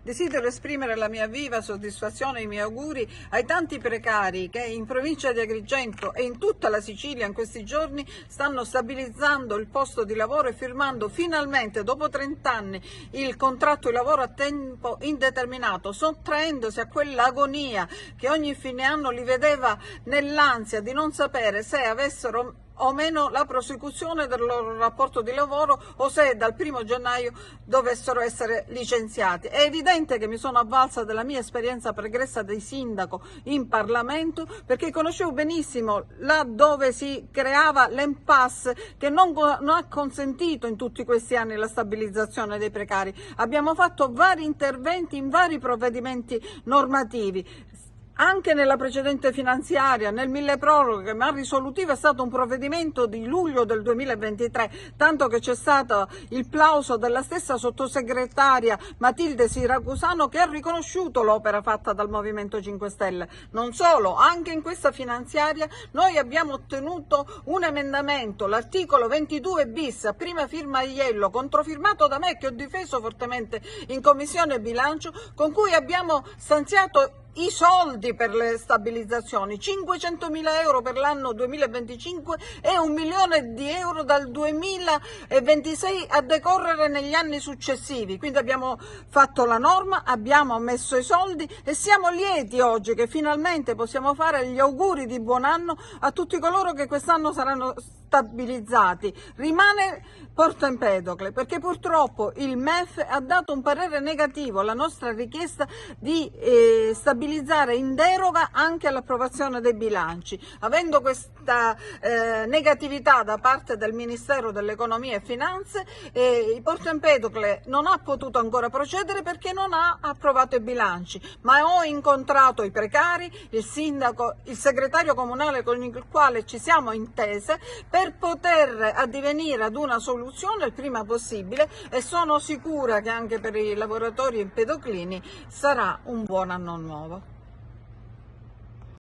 Desidero esprimere la mia viva soddisfazione e i miei auguri ai tanti precari che in provincia di Agrigento e in tutta la Sicilia in questi giorni stanno stabilizzando il posto di lavoro e firmando finalmente dopo 30 anni il contratto di lavoro a tempo indeterminato, sottraendosi a quell'agonia che ogni fine anno li vedeva nell'ansia di non sapere se avessero o meno la prosecuzione del loro rapporto di lavoro o se dal 1° gennaio dovessero essere licenziati. È evidente che mi sono avvalsa della mia esperienza pregressa di sindaco in Parlamento, perché conoscevo benissimo là dove si creava l'impasse che non ha consentito in tutti questi anni la stabilizzazione dei precari. Abbiamo fatto vari interventi in vari provvedimenti normativi. Anche nella precedente finanziaria, nel milleproroghe, ma risolutivo è stato un provvedimento di luglio del 2023, tanto che c'è stato il plauso della stessa sottosegretaria Matilde Siracusano che ha riconosciuto l'opera fatta dal Movimento 5 Stelle. Non solo, anche in questa finanziaria noi abbiamo ottenuto un emendamento, l'articolo 22 bis, a prima firma Aiello, controfirmato da me che ho difeso fortemente in Commissione Bilancio, con cui abbiamo stanziato i soldi per le stabilizzazioni, 500.000 euro per l'anno 2025 e 1 milione di euro dal 2026 a decorrere negli anni successivi. Quindi abbiamo fatto la norma, abbiamo messo i soldi e siamo lieti oggi che finalmente possiamo fare gli auguri di buon anno a tutti coloro che quest'anno saranno stabilizzati. Rimane Porto Empedocle, perché purtroppo il MEF ha dato un parere negativo alla nostra richiesta di stabilizzare in deroga anche all'approvazione dei bilanci. Avendo questa negatività da parte del Ministero dell'Economia e Finanze, il Porto Empedocle non ha potuto ancora procedere perché non ha approvato i bilanci, ma ho incontrato i precari, il sindaco, il segretario comunale con il quale ci siamo intese per poter addivenire ad una soluzione il prima possibile, e sono sicura che anche per i lavoratori empedoclini sarà un buon anno nuovo.